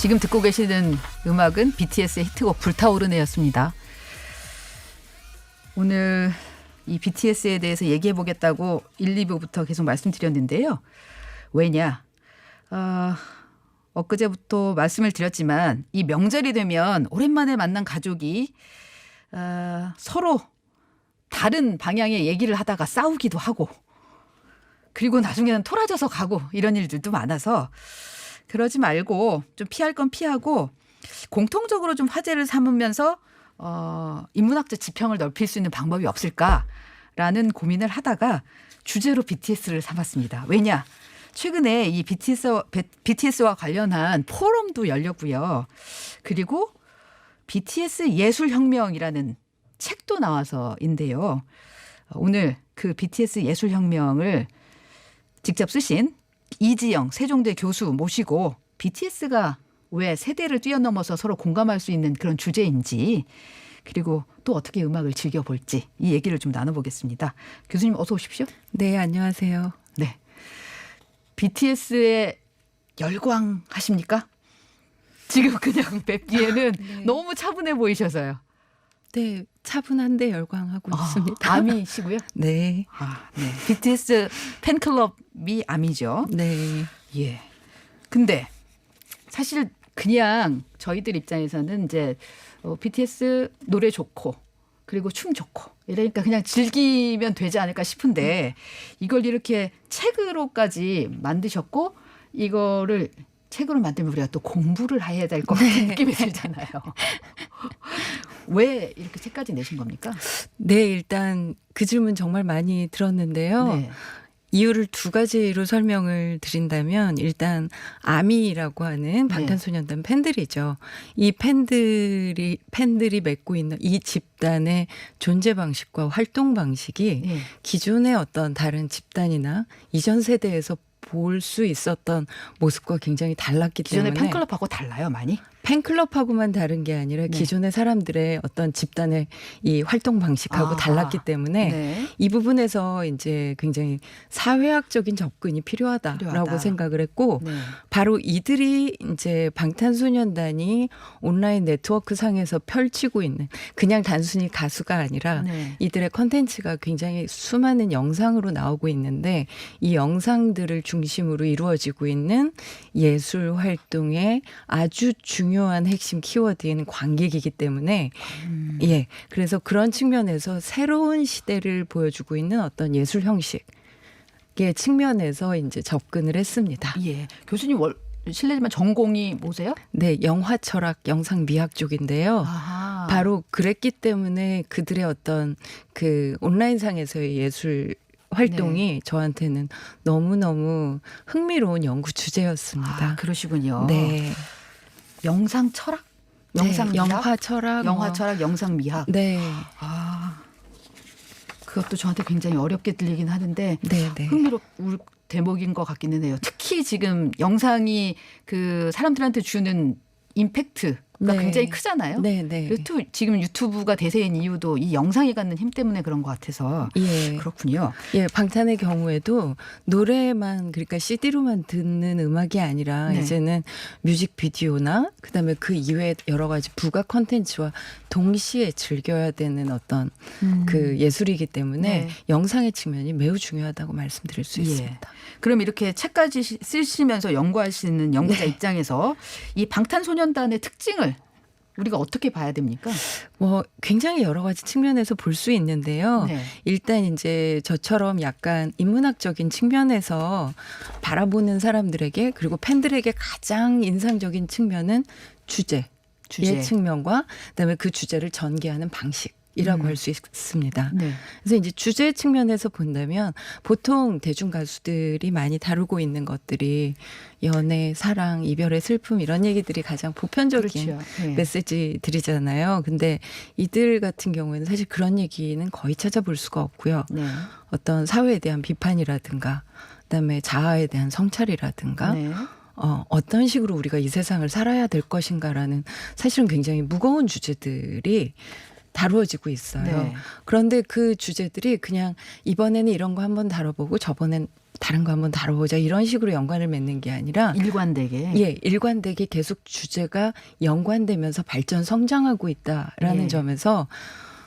지금 듣고 계시는 음악은 BTS의 히트곡 불타오르네였습니다. 오늘 이 BTS에 대해서 얘기해 보겠다고 1, 2부부터 계속 말씀드렸는데요. 왜냐? 엊그제부터 말씀을 드렸지만 이 명절이 되면 오랜만에 만난 가족이 서로 다른 방향의 얘기를 하다가 싸우기도 하고 그리고 나중에는 토라져서 가고 이런 일들도 많아서 그러지 말고 좀 피할 건 피하고 공통적으로 좀 화제를 삼으면서 인문학적 지평을 넓힐 수 있는 방법이 없을까라는 고민을 하다가 주제로 BTS를 삼았습니다. 왜냐? 최근에 이 BTS와 관련한 포럼도 열렸고요. 그리고 BTS 예술혁명이라는 책도 나와서인데요. 오늘 그 BTS 예술혁명을 직접 쓰신 이지영 세종대 교수 모시고 BTS가 왜 세대를 뛰어넘어서 서로 공감할 수 있는 그런 주제인지 그리고 또 어떻게 음악을 즐겨볼지 이 얘기를 좀 나눠보겠습니다. 교수님 어서 오십시오. 네, 안녕하세요. 네, BTS에 열광하십니까? 지금 그냥 뵙기에는 네. 너무 차분해 보이셔서요. 네, 차분한데 열광하고 있습니다. 아미시고요? 네. 네. BTS 팬클럽이 아미죠. 네. 예. 근데 사실 그냥 저희들 입장에서는 이제 BTS 노래 좋고 그리고 춤 좋고 이러니까 그냥 즐기면 되지 않을까 싶은데 이걸 이렇게 책으로까지 만드셨고 이거를 책으로 만들면 우리가 또 공부를 해야 될 것 같은 느낌이 들잖아요. 왜 이렇게 책까지 내신 겁니까? 네, 일단 그 질문 정말 많이 들었는데요. 네. 이유를 두 가지로 설명을 드린다면 일단 아미라고 하는 방탄소년단 팬들이죠. 이 팬들이 맺고 있는 이 집단의 존재 방식과 활동 방식이 네. 기존의 어떤 다른 집단이나 이전 세대에서 볼 수 있었던 모습과 굉장히 달랐기 기존의 때문에 팬클럽하고 달라요, 많이? 팬클럽하고만 다른 게 아니라 네. 기존의 사람들의 어떤 집단의 이 활동 방식하고 달랐기 때문에 네. 이 부분에서 이제 굉장히 사회학적인 접근이 필요하다라고 생각을 했고 네. 바로 이들이 이제 방탄소년단이 온라인 네트워크 상에서 펼치고 있는 그냥 단순히 가수가 아니라 네. 이들의 컨텐츠가 굉장히 수많은 영상으로 나오고 있는데 이 영상들을 중심으로 이루어지고 있는 예술 활동의 아주 중요한 핵심 키워드인 관객이기 때문에 예, 그래서 그런 측면에서 새로운 시대를 보여주고 있는 어떤 예술 형식의 측면에서 이제 접근을 했습니다. 예. 교수님 실례지만 전공이 뭐세요? 네, 영화 철학, 영상 미학 쪽인데요. 아하. 바로 그랬기 때문에 그들의 어떤 그 온라인상에서의 예술 활동이 저한테는 너무너무 흥미로운 연구 주제였습니다. 그러시군요. 네. 영상 철학? 영상 네, 미학? 영화 철학. 영화 철학, 영상 미학. 네. 그것도 저한테 굉장히 어렵게 들리긴 하는데 네. 흥미로울 대목인 것 같기는 해요. 특히 지금 영상이 그 사람들한테 주는 임팩트가 굉장히 크잖아요. 네. 그리고 지금 유튜브가 대세인 이유도 이 영상이 갖는 힘 때문에 그런 것 같아서 예. 그렇군요. 예, 방탄의 경우에도 노래만 그러니까 CD로만 듣는 음악이 아니라 이제는 뮤직비디오나 그다음에 그 이외에 여러 가지 부가 콘텐츠와 동시에 즐겨야 되는 어떤 그 예술이기 때문에 영상의 측면이 매우 중요하다고 말씀드릴 수 있습니다. 그럼 이렇게 책까지 쓰시면서 연구하시는 연구자 입장에서 이 방탄소년단의 특징을 우리가 어떻게 봐야 됩니까? 뭐 굉장히 여러 가지 측면에서 볼 수 있는데요. 일단 이제 저처럼 약간 인문학적인 측면에서 바라보는 사람들에게 그리고 팬들에게 가장 인상적인 측면은 주제의 측면과 그다음에 그 주제를 전개하는 방식이라고 할 수 있습니다. 그래서 이제 주제 측면에서 본다면 보통 대중 가수들이 많이 다루고 있는 것들이 연애, 사랑, 이별의 슬픔 이런 얘기들이 가장 보편적인 메시지들이잖아요. 근데 이들 같은 경우에는 사실 그런 얘기는 거의 찾아볼 수가 없고요. 어떤 사회에 대한 비판이라든가 그다음에 자아에 대한 성찰이라든가 어떤 식으로 우리가 이 세상을 살아야 될 것인가라는 사실은 굉장히 무거운 주제들이 다루어지고 있어요. 그런데 그 주제들이 그냥 이번에는 이런 거 한번 다뤄보고 저번엔 다른 거 한번 다뤄보자 이런 식으로 연관을 맺는 게 아니라 일관되게. 예, 일관되게 계속 주제가 연관되면서 발전 성장하고 있다라는 예. 점에서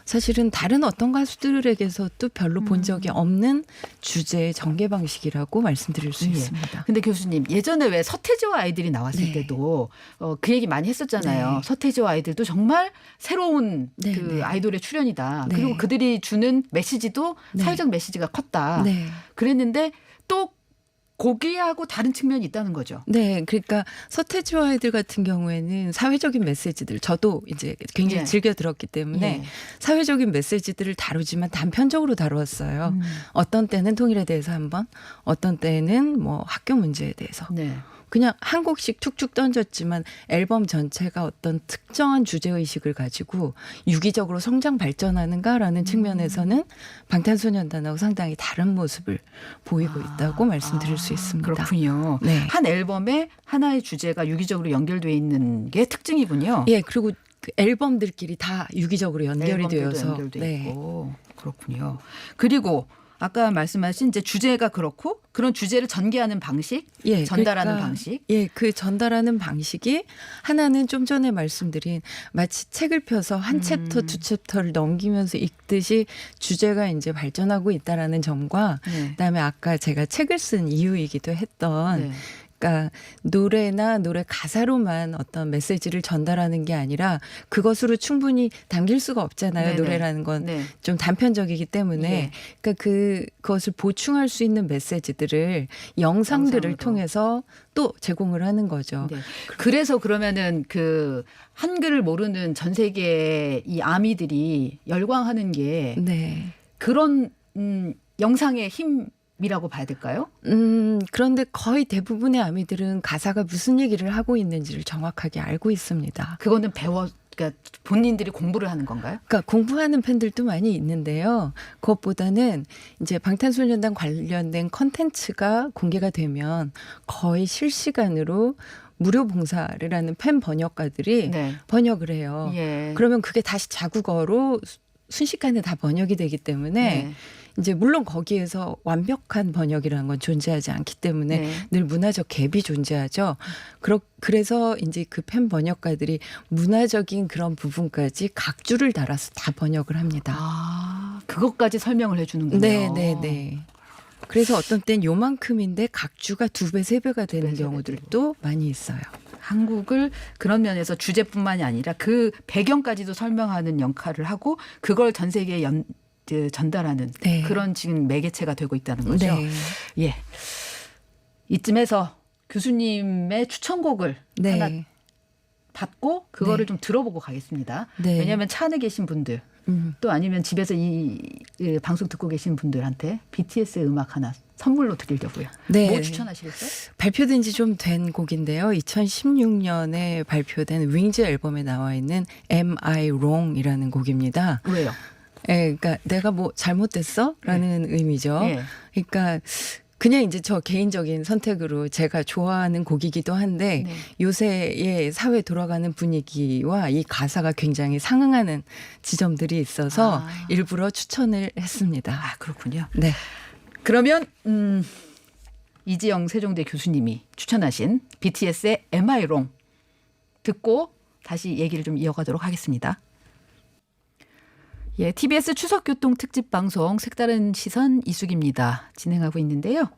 사실은 다른 어떤 가수들에게서도 별로 본 적이 없는 주제의 전개 방식이라고 말씀드릴 수 예. 있습니다. 근데 교수님 예전에 왜 서태지와 아이들이 나왔을 네. 때도 그 얘기 많이 했었잖아요. 네. 서태지와 아이들도 정말 새로운 네, 그 네. 아이돌의 출연이다. 네. 그리고 그들이 주는 메시지도 네. 사회적 메시지가 컸다. 네. 그랬는데 또 고기하고 다른 측면이 있다는 거죠. 네, 그러니까 서태지와 아이들 같은 경우에는 사회적인 메시지들 저도 이제 굉장히 예. 즐겨 들었기 때문에 예. 사회적인 메시지들을 다루지만 단편적으로 다루었어요. 음. 어떤 때는 통일에 대해서 한번, 어떤 때는 뭐 학교 문제에 대해서. 네. 그냥 한 곡씩 툭툭 던졌지만 앨범 전체가 어떤 특정한 주제의식을 가지고 유기적으로 성장 발전하는가라는 측면에서는 방탄소년단하고 상당히 다른 모습을 보이고 있다고 말씀드릴 수 있습니다. 그렇군요. 네. 한 앨범에 하나의 주제가 유기적으로 연결되어 있는 게 특징이군요. 예, 그리고 그 앨범들끼리 다 유기적으로 연결이 앨범들도 되어서 연결돼 네. 있고 그렇군요. 그리고 아까 말씀하신 이제 주제가 그렇고 그런 주제를 전개하는 방식, 예, 전달하는 그러니까, 방식. 예, 그 전달하는 방식이 하나는 좀 전에 말씀드린 마치 책을 펴서 한 챕터 두 챕터를 넘기면서 읽듯이 주제가 이제 발전하고 있다라는 점과 네. 그다음에 아까 제가 책을 쓴 이유이기도 했던 네. 그러니까 노래나 노래 가사로만 어떤 메시지를 전달하는 게 아니라 그것으로 충분히 담길 수가 없잖아요. 네네. 노래라는 건 네. 좀 단편적이기 때문에 예. 그러니까 그것을 보충할 수 있는 메시지들을 영상들을 영상으로. 통해서 또 제공을 하는 거죠. 네. 그래서 그러면은 그 한글을 모르는 전 세계의 이 아미들이 열광하는 게 네. 그런 영상의 힘이라고 봐야 될까요? 그런데 거의 대부분의 아미들은 가사가 무슨 얘기를 하고 있는지를 정확하게 알고 있습니다. 그거는 그러니까 본인들이 공부를 하는 건가요? 그러니까 공부하는 팬들도 많이 있는데요. 그것보다는 이제 방탄소년단 관련된 컨텐츠가 공개가 되면 거의 실시간으로 무료 봉사를 하는 팬 번역가들이 네. 번역을 해요. 예. 그러면 그게 다시 자국어로 순식간에 다 번역이 되기 때문에 네. 이제 물론 거기에서 완벽한 번역이라는 건 존재하지 않기 때문에 네. 늘 문화적 갭이 존재하죠. 그래서 이제 그 팬 번역가들이 문화적인 그런 부분까지 각주를 달아서 다 번역을 합니다. 아, 그것까지 설명을 해주는군요. 네, 네, 네. 그래서 어떤 땐 요만큼인데 각주가 2배, 3배가 되는 2배, 3배 경우들도 많이 있어요. 한국을 그런 면에서 주제뿐만이 아니라 그 배경까지도 설명하는 역할을 하고 그걸 전 세계에 전달하는 네. 그런 지금 매개체가 되고 있다는 거죠. 네. 예. 이쯤에서 교수님의 추천곡을 네. 하나 받고 그거를 네. 좀 들어보고 가겠습니다. 네. 왜냐하면 차 안에 계신 분들 또 아니면 집에서 이 방송 듣고 계신 분들한테 BTS 음악 하나 선물로 드리려고요. 네. 뭐 추천하시겠어요? 발표된 지 좀 된 곡인데요. 2016년에 발표된 윙즈 앨범에 나와 있는 Am I Wrong이라는 곡입니다. 왜요? 예, 그러니까 내가 뭐 잘못됐어? 라는 의미죠. 예. 그러니까 그냥 이제 저 개인적인 선택으로 제가 좋아하는 곡이기도 한데 네. 요새의 사회 돌아가는 분위기와 이 가사가 굉장히 상응하는 지점들이 있어서 아. 일부러 추천을 했습니다. 아, 그렇군요. 네. 그러면 이지영 세종대 교수님이 추천하신 BTS의 Am I Wrong 듣고 다시 얘기를 좀 이어가도록 하겠습니다. 예, TBS 추석교통 특집 방송 색다른 시선 이숙입니다. 진행하고 있는데요.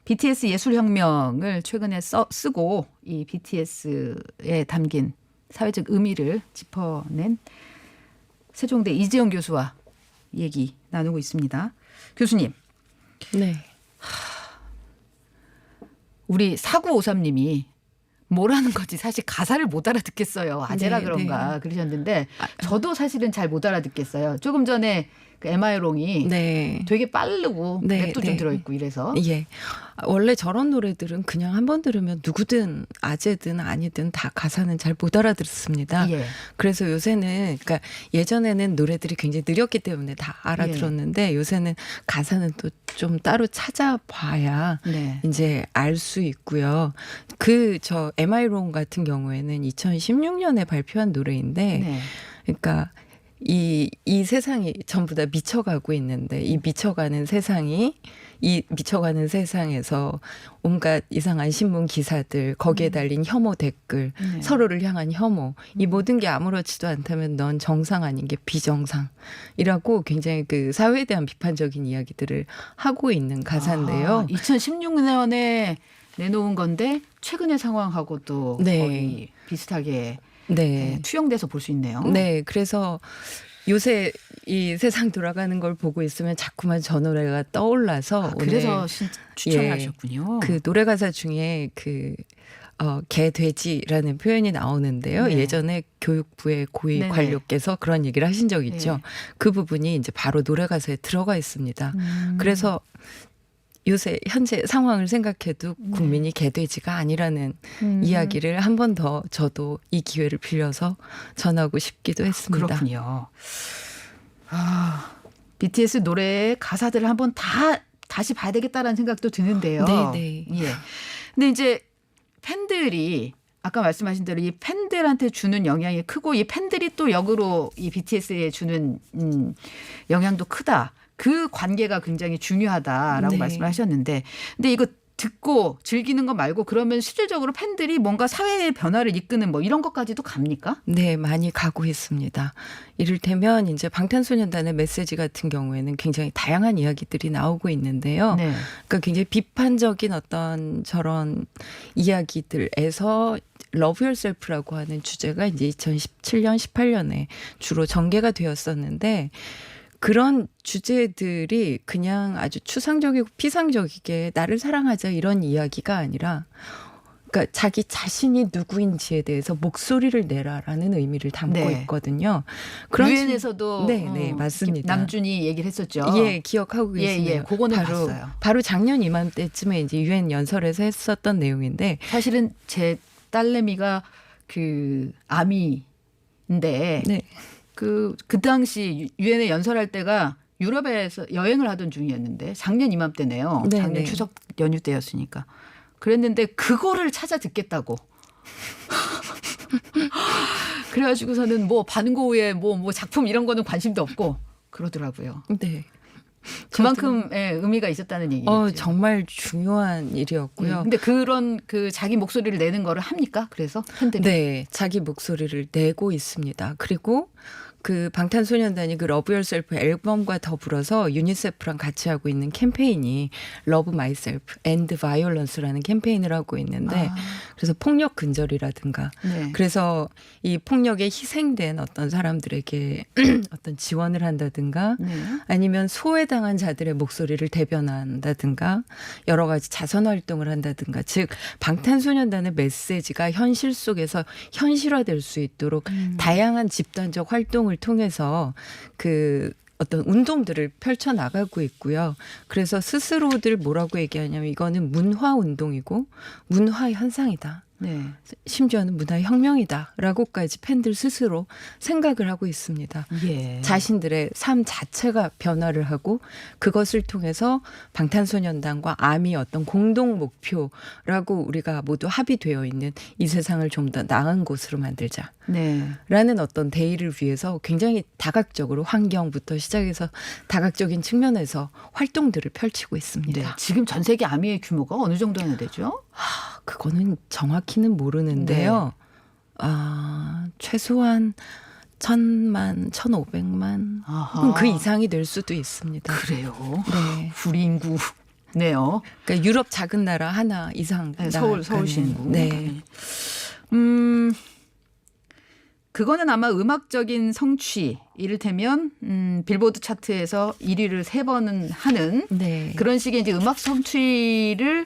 BTS 예술혁명을 최근에 쓰고 이 BTS에 담긴 사회적 의미를 짚어낸 세종대 이지영 교수와 얘기 나누고 있습니다. 교수님. 네. 우리 4953님이 뭐라는 거지 사실 가사를 못 알아듣겠어요. 아재라 네, 그런가 네. 그러셨는데 저도 사실은 잘 못 알아듣겠어요. 조금 전에 그 에마이롱이 네. 되게 빠르고 네, 랩도 네. 좀 들어있고 이래서 예. 원래 저런 노래들은 그냥 한 번 들으면 누구든 아재든 아니든 다 가사는 잘 못 알아듣습니다. 예. 그래서 요새는 그러니까 예전에는 노래들이 굉장히 느렸기 때문에 다 알아들었는데 요새는 가사는 또 좀 따로 찾아봐야 네. 이제 알 수 있고요. 저 Am I Wrong 같은 경우에는 2016년에 발표한 노래인데 네. 그러니까 이 세상이 전부 다 미쳐가고 있는데 이 미쳐가는 세상에서 온갖 이상한 신문 기사들, 거기에 달린 혐오 댓글, 네. 서로를 향한 혐오, 이 모든 게 아무렇지도 않다면 넌 정상 아닌 게 비정상이라고 굉장히 그 사회에 대한 비판적인 이야기들을 하고 있는 가사인데요. 2016년에 내놓은 건데 최근의 상황하고도 네. 거의 비슷하게 네. 투영돼서 볼 수 있네요. 네, 그래서 요새 이 세상 돌아가는 걸 보고 있으면 자꾸만 저 노래가 떠올라서 그래서 오늘 추천을 예, 하셨군요. 그 노래 가사 중에 개 돼지라는 표현이 나오는데요. 네. 예전에 교육부의 고위 네네. 관료께서 그런 얘기를 하신 적 있죠. 네. 그 부분이 이제 바로 노래 가사에 들어가 있습니다. 그래서 요새 현재 상황을 생각해도 국민이 개돼지가 아니라는 이야기를 한 번 더 저도 이 기회를 빌려서 전하고 싶기도 했습니다. 그렇군요. BTS 노래의 가사들을 한번 다시 봐야 되겠다라는 생각도 드는데요. 네. 예. 근데 이제 팬들이 아까 말씀하신 대로 이 팬들한테 주는 영향이 크고 이 팬들이 또 역으로 이 BTS에 주는 영향도 크다. 그 관계가 굉장히 중요하다라고 네. 말씀을 하셨는데 근데 이거 듣고 즐기는 거 말고 그러면 실질적으로 팬들이 뭔가 사회의 변화를 이끄는 뭐 이런 것까지도 갑니까? 네, 많이 가고 있습니다. 이를테면 이제 방탄소년단의 메시지 같은 경우에는 굉장히 다양한 이야기들이 나오고 있는데요. 네. 그러니까 굉장히 비판적인 어떤 저런 이야기들에서 러브 열셀프라고 하는 주제가 이제 2017년, 18년에 주로 전개가 되었었는데 그런 주제들이 그냥 아주 추상적이고 피상적이게 나를 사랑하자 이런 이야기가 아니라 그러니까 자기 자신이 누구인지에 대해서 목소리를 내라라는 의미를 담고 네. 있거든요. 유엔에서도 네, 맞습니다. 남준이 얘기를 했었죠. 예, 기억하고 계시네요. 예, 그거는 봤어요. 바로 작년 이맘때쯤에 이제 유엔 연설에서 했었던 내용인데 사실은 제 딸내미가 그 아미인데 네. 그 당시 유엔에 연설할 때가 유럽에서 여행을 하던 중이었는데 작년 이맘때네요. 네, 작년 네. 추석 연휴 때였으니까. 그랬는데 그거를 찾아 듣겠다고. 그래가지고서는 뭐 반고우의 뭐 작품 이런 거는 관심도 없고 그러더라고요. 네. 그만큼의 의미가 있었다는 얘기죠. 정말 중요한 일이었고요. 근데 그런 그 자기 목소리를 내는 거를 합니까? 그래서 팬들이. 네, 자기 목소리를 내고 있습니다. 그리고 그 방탄소년단이 그 러브 열셀프 앨범과 더불어서 유니세프랑 같이 하고 있는 캠페인이 러브 마이셀프 앤드 바이올런스라는 캠페인을 하고 있는데 그래서 폭력 근절이라든가 네. 그래서 이 폭력에 희생된 어떤 사람들에게 어떤 지원을 한다든가 네. 아니면 소외당한 자들의 목소리를 대변한다든가 여러 가지 자선 활동을 한다든가 즉 방탄소년단의 메시지가 현실 속에서 현실화될 수 있도록 다양한 집단적 활동을 통해서 그 어떤 운동들을 펼쳐 나가고 있고요. 그래서 스스로들 뭐라고 얘기하냐면 이거는 문화 운동이고 문화 현상이다. 네. 심지어는 문화혁명이다라고까지 팬들 스스로 생각을 하고 있습니다. 예. 자신들의 삶 자체가 변화를 하고 그것을 통해서 방탄소년단과 아미 어떤 공동 목표라고 우리가 모두 합의되어 있는 이 세상을 좀 더 나은 곳으로 만들자. 네. 라는 어떤 대의를 위해서 굉장히 다각적으로 환경부터 시작해서 다각적인 측면에서 활동들을 펼치고 있습니다. 네. 지금 전 세계 아미의 규모가 어느 정도나 되죠? 그거는 정확히는 모르는데요. 최소한 1,000만, 1,500만 아하. 그 이상이 될 수도 있습니다. 그래요. 네. 불 인구네요. 그러니까 유럽 작은 나라 하나 이상. 네, 서울 신구. 네. 그거는 아마 음악적인 성취, 이를테면 빌보드 차트에서 1위를 3번은 하는 네. 그런 식의 이제 음악 성취를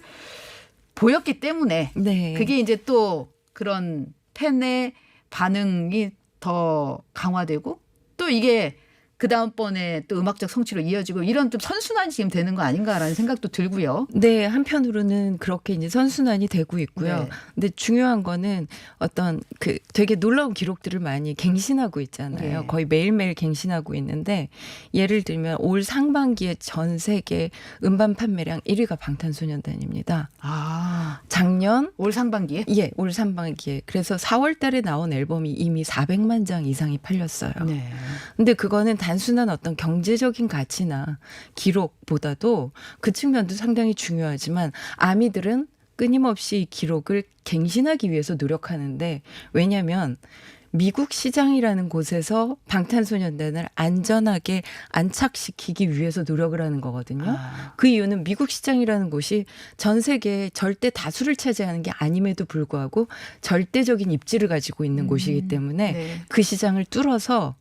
보였기 때문에 네. 그게 이제 또 그런 팬의 반응이 더 강화되고 또 이게 그 다음번에 또 음악적 성취로 이어지고 이런 좀 선순환이 지금 되는 거 아닌가라는 생각도 들고요. 네, 한편으로는 그렇게 이제 선순환이 되고 있고요. 네. 근데 중요한 거는 어떤 그 되게 놀라운 기록들을 많이 갱신하고 있잖아요. 네. 거의 매일매일 갱신하고 있는데 예를 들면 올 상반기에 전 세계 음반 판매량 1위가 방탄소년단입니다. 아, 작년 올 상반기에? 예, 올 상반기에. 그래서 4월 달에 나온 앨범이 이미 400만 장 이상이 팔렸어요. 네. 근데 그거는 단순한 어떤 경제적인 가치나 기록보다도 그 측면도 상당히 중요하지만 아미들은 끊임없이 이 기록을 갱신하기 위해서 노력하는데 왜냐하면 미국 시장이라는 곳에서 방탄소년단을 안전하게 안착시키기 위해서 노력을 하는 거거든요. 아, 그 이유는 미국 시장이라는 곳이 전 세계의 절대 다수를 차지하는 게 아님에도 불구하고 절대적인 입지를 가지고 있는 곳이기 때문에 네. 그 시장을 뚫어서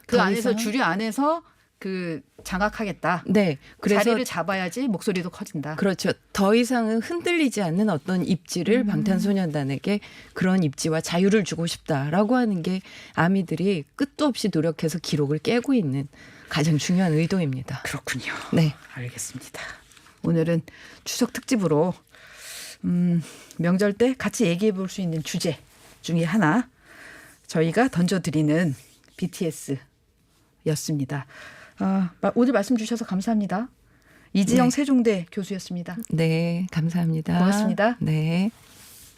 그 더 안에서 이상- 주류 안에서 그 장악하겠다. 네, 그래서 자리를 잡아야지 목소리도 커진다. 그렇죠. 더 이상은 흔들리지 않는 어떤 입지를 방탄소년단에게 그런 입지와 자유를 주고 싶다라고 하는 게 아미들이 끝도 없이 노력해서 기록을 깨고 있는 가장 중요한 의도입니다. 그렇군요. 네. 알겠습니다. 오늘은 추석 특집으로 명절 때 같이 얘기해 볼 수 있는 주제 중에 하나 저희가 던져드리는 BTS였습니다. 오늘 말씀 주셔서 감사합니다. 이지영 네. 세종대 교수였습니다. 네, 감사합니다. 고맙습니다. 네.